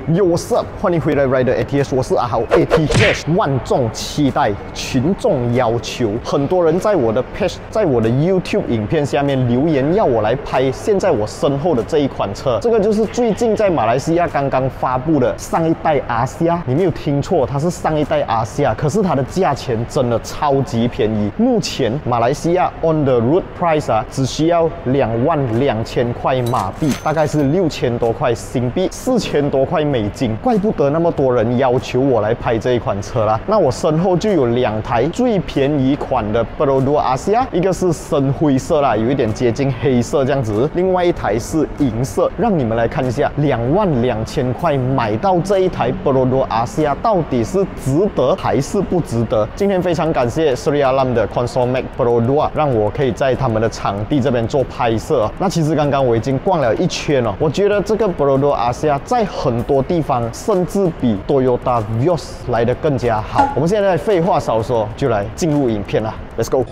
What's up？ 欢迎回来 Rider ATH， 我是阿豪 ATH。万众期待，群众要求，很多人在我的 page， 在我的 YouTube 影片下面留言，要我来拍现在我身后的这一款车。这个就是最近在马来西亚刚刚发布的上一代阿西亚，你没有听错，它是上一代阿西亚，可是它的价钱真的超级便宜。目前马来西亚 on the road price 啊，只需要22000块马币，大概是6000多块新币，4000多块美金。怪不得那么多人要求我来拍这一款车啦。那我身后就有2台最便宜款的 Perodua Asia， 一个是深灰色啦，有一点接近黑色这样子，另外一台是银色。让你们来看一下，22000块买到这一台 Perodua Asia 到底是值得还是不值得？今天非常感谢 Sri Alam 的 Consomac Perodua， 让我可以在他们的场地这边做拍摄。那其实刚刚我已经逛了一圈了，我觉得这个 Perodua Asia 在很多地方甚至比 Toyota Vios 来得更加好。我们现在废话少说，就来进入影片啦 ，Let's go。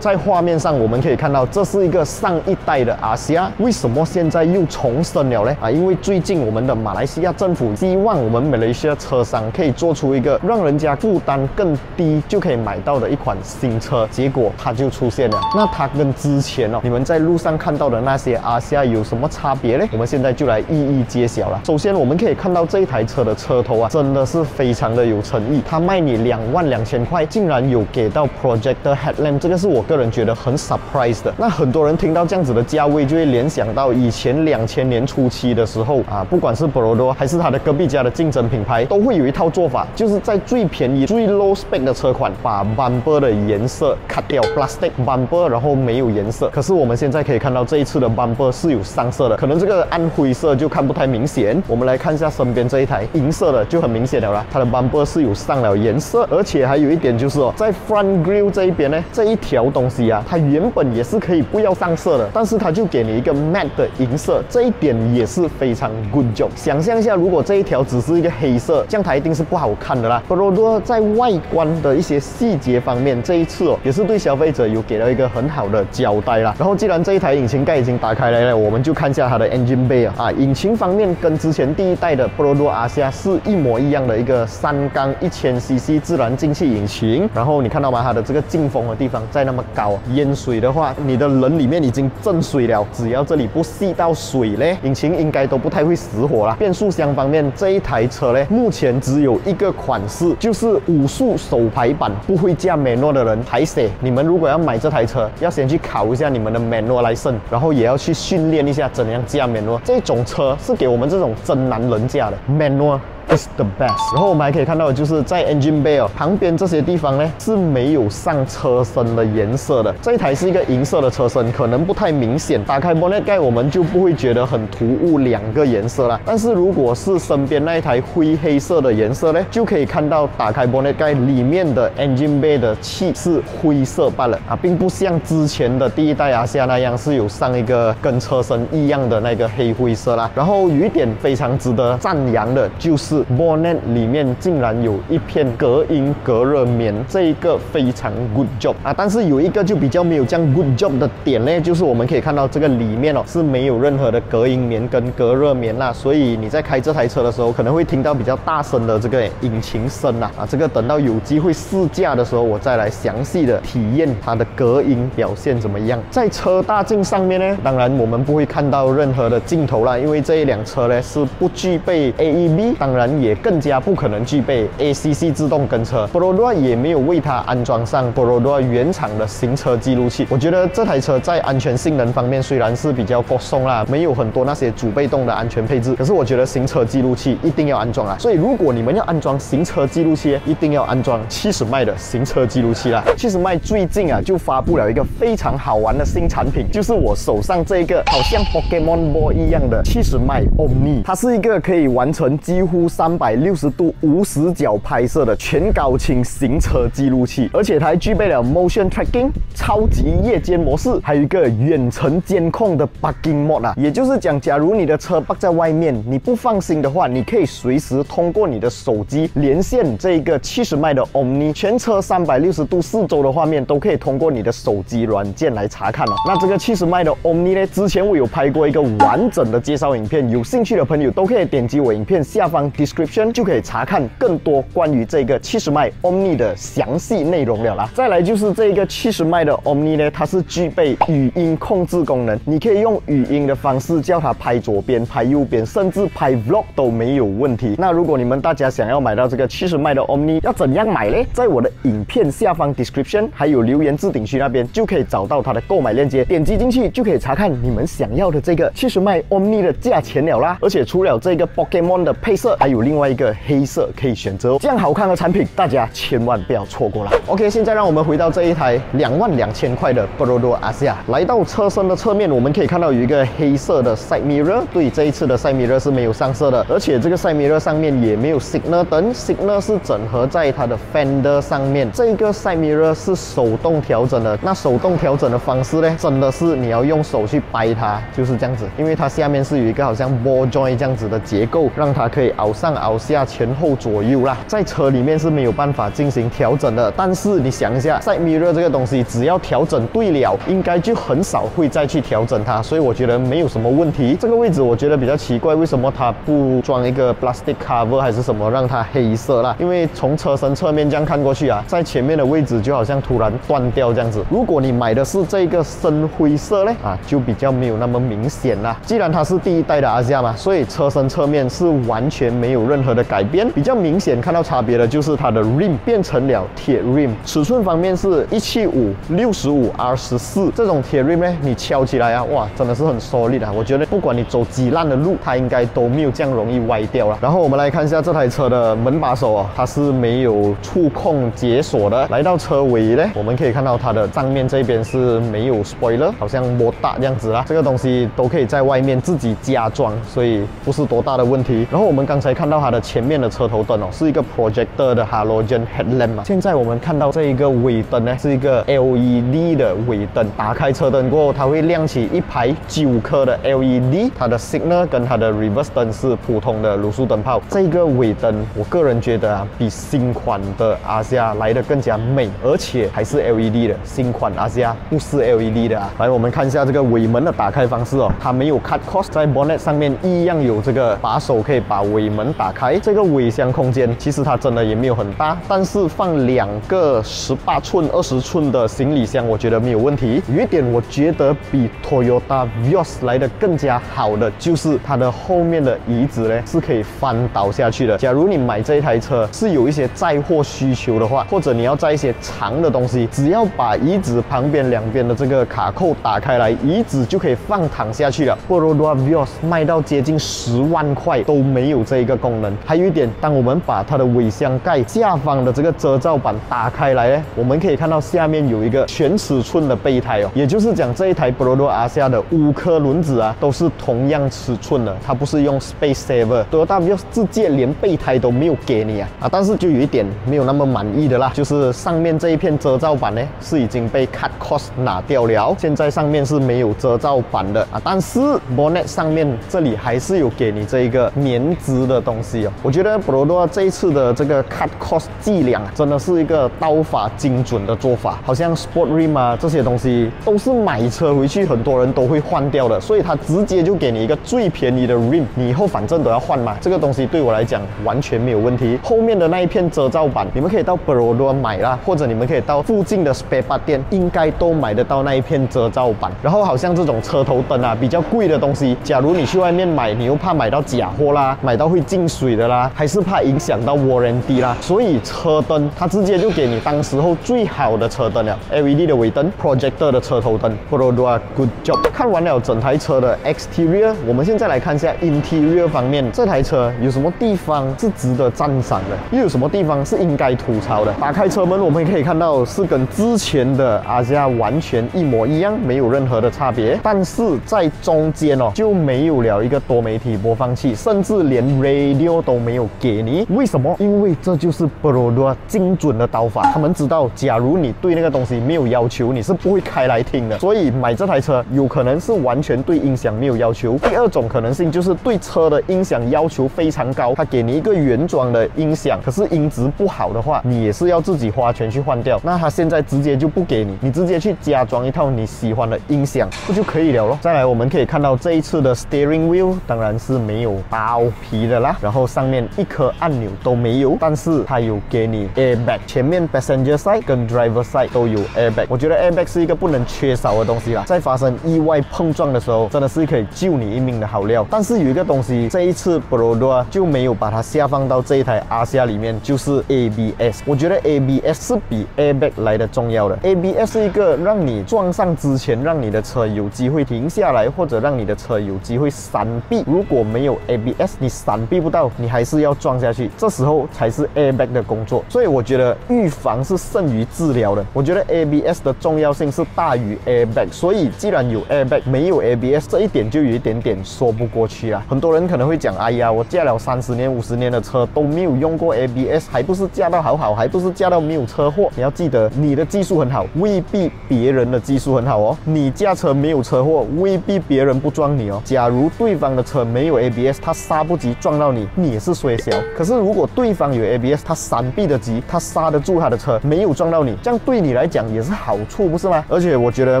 在画面上我们可以看到，这是一个上一代的阿西亚，为什么现在又重生了呢？因为最近我们的马来西亚政府希望我们马来西亚车商可以做出一个让人家负担更低就可以买到的一款新车，结果它就出现了。那它跟之前你们在路上看到的那些阿西亚有什么差别呢？我们现在就来一一揭晓了。首先我们可以看到这一台车的车头真的是非常的有诚意，它卖你22000块，竟然有给到 projector headlamp， 这个是我个人觉得很 surprise 的。那很多人听到这样子的价位，就会联想到以前2000年初期的时候不管是 Perodua 还是它的隔壁家的竞争品牌，都会有一套做法，就是在最便宜、最 low spec 的车款，把 bumper 的颜色 cut 掉 ，plastic bumper， 然后没有颜色。可是我们现在可以看到这一次的 bumper 是有上色的，可能这个暗灰色就看不太明显。我们来看一下身边这一台银色的，就很明显了啦，它的 bumper 是有上了颜色，而且还有一点就是在 front grille 这一边呢，这一条东西它原本也是可以不要上色的，但是它就给你一个 matte 的银色，这一点也是非常 good job。想象一下，如果这一条只是一个黑色，这样它一定是不好看的啦。Perodua 在外观的一些细节方面，这一次也是对消费者有给了一个很好的交代啦。然后既然这一台引擎盖已经打开来了，我们就看一下它的 engine bay 引擎方面跟之前第一代的 Perodua Asia 是一模一样的一个3缸1000cc 自然进气引擎。然后你看到吗？它的这个进风的地方在那么高。淹水的话，你的人里面已经震水了，只要这里不吸到水呢，引擎应该都不太会死火啦。变速箱方面，这一台车呢，目前只有一个款式，就是5速手排版，不会驾 manual 的人还写，你们如果要买这台车，要先去考一下你们的 manual license， 然后也要去训练一下怎样驾 manual。这种车是给我们这种真男人驾的 manual。is the best。然后我们还可以看到，就是在 engine bay 旁边这些地方呢是没有上车身的颜色的。这一台是一个银色的车身，可能不太明显。打开 bonnet 盖，我们就不会觉得很突兀2个颜色啦。但是如果是身边那一台灰黑色的颜色呢，就可以看到打开 bonnet 盖里面的 engine bay 的气是灰色罢了并不像之前的第一代阿西亚那样是有上一个跟车身一样的那个黑灰色啦。然后有一点非常值得赞扬的就是bonnet 里面竟然有一片隔音隔热棉，这一个非常 good job 但是有一个就比较没有这样 good job 的点呢，就是我们可以看到这个里面是没有任何的隔音棉跟隔热棉啦，所以你在开这台车的时候可能会听到比较大声的这个引擎声这个等到有机会试驾的时候，我再来详细的体验它的隔音表现怎么样。在车大镜上面呢，当然我们不会看到任何的镜头啦，因为这一辆车呢是不具备 AEB， 当然也更加不可能具备 ACC 自动跟车。Perodua 也没有为它安装上 Perodua 原厂的行车记录器。我觉得这台车在安全性能方面虽然是比较高松啦，没有很多那些主被动的安全配置，可是我觉得行车记录器一定要安装所以如果你们要安装行车记录器，一定要安装70迈的行车记录器啦。70迈最近就发布了一个非常好玩的新产品，就是我手上这个好像 Pokemon Ball 一样的70迈 Omni， 它是一个可以完成几乎360度无死角拍摄的全高清行车记录器，而且它还具备了 Motion Tracking、超级夜间模式，还有一个远程监控的 Parking Mode 啊，也就是讲，假如你的车泊在外面，你不放心的话，你可以随时通过你的手机连线这个70迈的 Omni， 全车360度四周的画面都可以通过你的手机软件来查看哦。那这个70迈的 Omni 呢，之前我有拍过一个完整的介绍影片，有兴趣的朋友都可以点击我影片下方 description 就可以查看更多关于这个70迈 Omni 的详细内容了啦。再来就是这个70迈的 Omni 呢，它是具备语音控制功能，你可以用语音的方式叫它拍左边、拍右边，甚至拍 vlog 都没有问题。那如果你们大家想要买到这个70迈的 Omni， 要怎样买呢？在我的影片下方 description 还有留言置顶区那边就可以找到它的购买链接，点击进去就可以查看你们想要的这个70迈 Omni 的价钱了啦。而且除了这个 Pokemon 的配色，还有另外一个黑色可以选择哦。这样好看的产品，大家千万不要错过了。OK， 现在让我们回到这一台22000块的 Perodua Asia， 来到车身的侧面，我们可以看到有一个黑色的 Side Mirror， 对，这一次的 Side Mirror 是没有上色的，而且这个 Side Mirror 上面也没有 Signal 灯 ，Signal 是整合在它的 Fender 上面。这个 Side Mirror 是手动调整的，那手动调整的方式呢，真的是你要用手去掰它，就是这样子，因为它下面是有一个好像 ball joint 这样子的结构，让它可以凹上凹下、前后左右啦。在车里面是没有办法进行调整的，但是你想一下 ，Side Mirror 这个东西，只要调整对了，应该就很少会再去调整它，所以我觉得没有什么问题。这个位置我觉得比较奇怪，为什么它不装一个 plastic cover 还是什么让它黑色啦？因为从车身侧面这样看过去啊，在前面的位置就好像突然断掉这样子。如果你买的是这个深灰色呢，就比较没有那么明显啦。既然它是第一代的 Asia 嘛，所以车身侧面是完全没有任何的改变。比较明显看到差别的就是它的 rim 变成了铁 rim， 尺寸方面是175/65R14这种铁 rim 呢，你敲起来啊，哇，真的是很 solid 啊！我觉得不管你走几烂的路，它应该都没有这样容易歪掉了。然后我们来看一下这台车的门把手哦，它是没有触控解锁的。来到车尾呢，我们可以看到它的上面这边是没有 spoiler， 好像摩打这样子啦。这个东西都可以在外面自己加装，所以不是多大的问题。然后我们刚才看到它的前面的车头灯哦，是一个 projector 的 halogen headlamp 啊。现在我们看到这一个尾灯呢，是一个 LED 的尾灯。打开车灯过后，它会亮起一排9颗的 LED， 它的 signal 跟它的 reverse 灯是普通的卤素灯泡。这个尾灯，我个人觉得比新款的 Asia 来得更加美，而且还是 LED 的。新款 Asia 不是 LED 的啊。来，我们看一下这个尾门的打开方式哦，它没有 cut cross， 在 bonnet 上面一样有这个把手可以把尾门打开。这个尾箱空间其实它真的也没有很大，但是放2个18寸、20寸的行李箱，我觉得没有问题。有一点我觉得比 Toyota Vios 来的更加好的，就是它的后面的椅子呢是可以翻倒下去的。假如你买这一台车是有一些载货需求的话，或者你要载一些长的东西，只要把椅子旁边2边的这个卡扣打开来，椅子就可以放躺下去了。Perodua Vios 卖到接近10万块都没有这一个功能。还有一点，当我们把它的尾箱盖下方的这个遮罩板打开来呢，我们可以看到下面有一个全尺寸的备胎哦，也就是讲这一台 Perodua Asia 的5颗轮子啊，都是同样尺寸的，它不是用 Space Saver。Toyota Vios 直接连备胎都没有给你啊，但是就有一点没有那么满意的啦，就是上面这一片遮罩板呢是已经被 cut cross 拿掉了，现在上面是没有遮罩板的啊，但是 bonnet 上面这里还是有给你这一个棉质的东西哦。我觉得 Perodua 这一次的这个 cut cross 伎俩真的是一个刀法精准的做法，好像 Sport Rim 啊这些东西都是买车回去很多人都会换掉的，所以它直接就给你一个最便宜的 rim， 你以后反正都要换嘛，这个东西对我来讲完全没有问题。后面的那一片遮罩板，你们可以到 Perodua 买啦，或者你们可以到附近的 spare part 店，应该都买得到那一片遮罩板。然后好像这种车头灯啊，比较贵的东西，假如你去外面买，你又怕买到假货啦，买到会进水的啦，还是怕影响到 warranty 啦，所以车灯它直接就给你当时候最好的车灯了 ，LED 的尾灯 ，projector 的车头灯 ，Perodua good job。看完了整台车的 exterior， 我们现在来看一下 interior 方面，这台车有什么地方是值得赞赏的，又有什么地方是应该吐槽的。打开车门，我们可以看到是跟之前的 Asia 完全一模一样，没有任何的差别。但是在中间哦，就没有了一个多媒体播放器，甚至连 radio 都没有给你。为什么？因为这就是 Perodua 精准的刀法。他们知道，假如你对那个东西没有要求，你是不会开来听的。所以买这台车有可能是完全对音响没有要求。第二种可能性就是对车的音响要求非常高，它给你一个原装的音响，可是音质不好的话，你也是要自己花钱去换掉。那它现在直接就不给你，你直接去加装一套你喜欢的音响，不就可以了咯？再来，我们可以看到这一次的 steering wheel 当然是没有包皮的啦，然后上面一颗按钮都没有，但是它有给你 airbag， 前面 passenger side 跟 driver side 都有 airbag。我觉得 airbag 是一个不能缺少的东西啦，在发生意外碰撞的时候，真的是可以救你一命的好料。但是有一个东西，这一次 Perodua 就没有把它下放到这一台 RCR 里面，就是 ABS。我觉得 ABS 是比 airbag 来的重要的。ABS 是一个让你撞上之前，让你的车有机会停下来，或者让你的车有机会闪避。如果没有 ABS， 你闪避不到，你还是要撞下去，这时候才是 airbag 的工作。所以我觉得预防是胜于治疗的。我觉得 ABS 的重要性是大于 airbag。所以既然有 airbag， 没有 ABS， 这一点就有一点点说不过去啊。很多人可能会讲，哎呀，我驾了30年、50年的车都没有用过 ABS， 还不是驾到好，还不是驾到没有车祸。你要记得，你的技术很好，未必别人的技术很好哦。你驾车没有车祸，未必别人不撞你哦。假如对方的车没有 ABS， 他刹不及撞到你，你也是衰小。可是如果对方有 ABS， 他闪避得及，他刹得住他的车，没有撞到你，这样对你来讲也是好处，不是吗？而且我觉得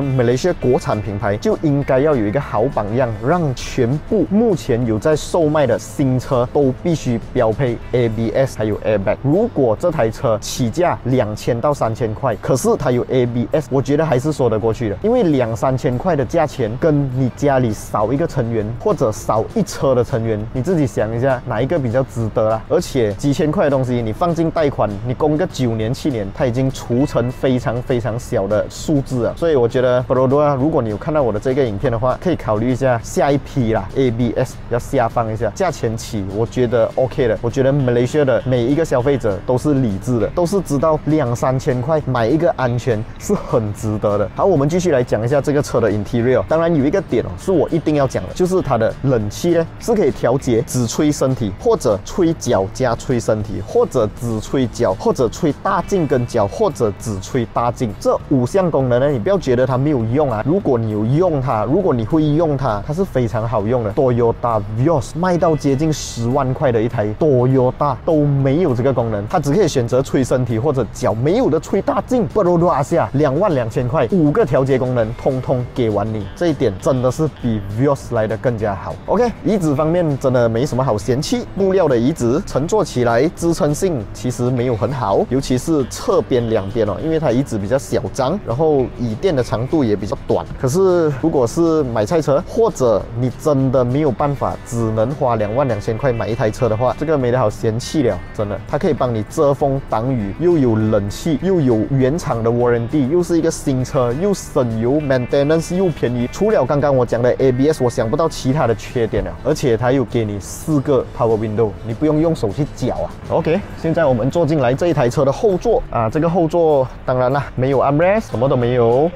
马来西亚国产品牌就应该要有一个好榜样，让全部目前有在售卖的新车都必须标配 ABS 还有 airbag。如果这台车起价2000到3000块，可是它有 ABS， 我觉得还是说得过去的。因为2、3千块的价钱，跟你家里少一个成员或者少一车的成员，你自己想一下，哪一个比较值得啦？而且几千块的东西，你放进贷款，你供个9年7年，它已经除成非常小的数字了。所以我觉得 Perodua， 如果你有看到我的这个影片的话，可以考虑一下下一批啦 ABS 要下放一下，价钱起我觉得 OK 的。我觉得马来西亚的每一个消费者都是理智的，都是知道2、3千块买一个安全是很值得的。好，我们继续来讲一下这个车的 interior。当然有一个点是我一定要讲的，就是它的冷气呢是可以调节只吹身体，或者吹脚加吹身体，或者只吹脚，或者吹大镜跟脚，或者只吹大镜。这5项功能呢，你不要觉得它没有用啊。如果你有用它，如果你会用它，它是非常好用的。Toyota Vios 卖到接近10万块的一台 Toyota 都没有这个功能，它只可以选择吹身体或者脚，没有的吹大镜。Perodua 下22000块，5个调节功能通通给完你，这一点真的是比 Vios 来的更加好。OK， 椅子方面真的没什么好嫌弃，布料的椅子乘坐起来支撑性其实没有很好，尤其是侧边2边哦，因为它椅子比较小张，然后椅垫的长度也比较短。可是如果是买菜车，或者你真的没有办法，只能花22000块买一台车的话，这个没得好嫌弃了，真的。它可以帮你遮风挡雨，又有冷气，又有原厂的 warranty， 又是一个新车，又省油 ，maintenance 又便宜。除了刚刚我讲的 ABS， 我想不到其他的缺点了。而且它又给你4个 power window， 你不用用手去搅啊。OK， 现在我们坐进来这一台车的后座啊，这个后座当然啦，没有 armrest， 什么都没有。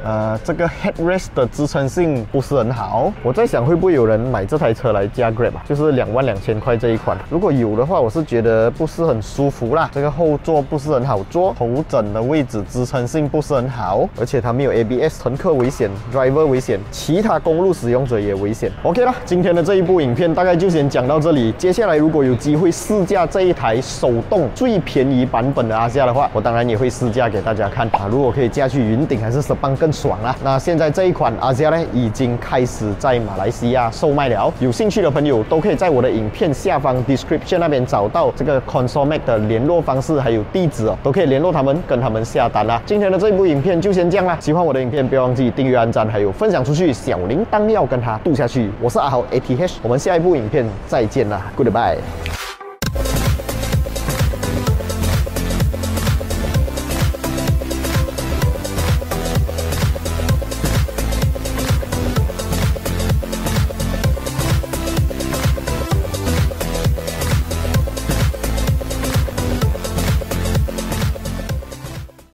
这个 headrest 的支撑性不是很好。我在想会不会有人买这台车来加 Grab 啊？就是22000块这一款。如果有的话，我是觉得不是很舒服啦。这个后座不是很好坐，头枕的位置支撑性不是很好，而且它没有 ABS， 乘客危险 ，driver 危险，其他公路使用者也危险。OK 啦，今天的这一部影片大概就先讲到这里。接下来如果有机会试驾这一台手动最便宜版本的RCR的话，我当然也会试驾给大家看啊。如果可以驾去云顶还是Sepang更爽啦。那现在这一款RCR呢，已经开始在马来西亚售卖了。有兴趣的朋友都可以在我的影片下方 description 那边找到这个 Consolmac 的联络方式还有地址哦，都可以联络他们，跟他们下单啦。今天的这一部影片就先这样啦。喜欢我的影片，不要忘记订阅、按赞，还有分享出去，小铃铛要跟它度下去。我是阿豪 ATH， 我们下一部影片再见啦 ，Goodbye。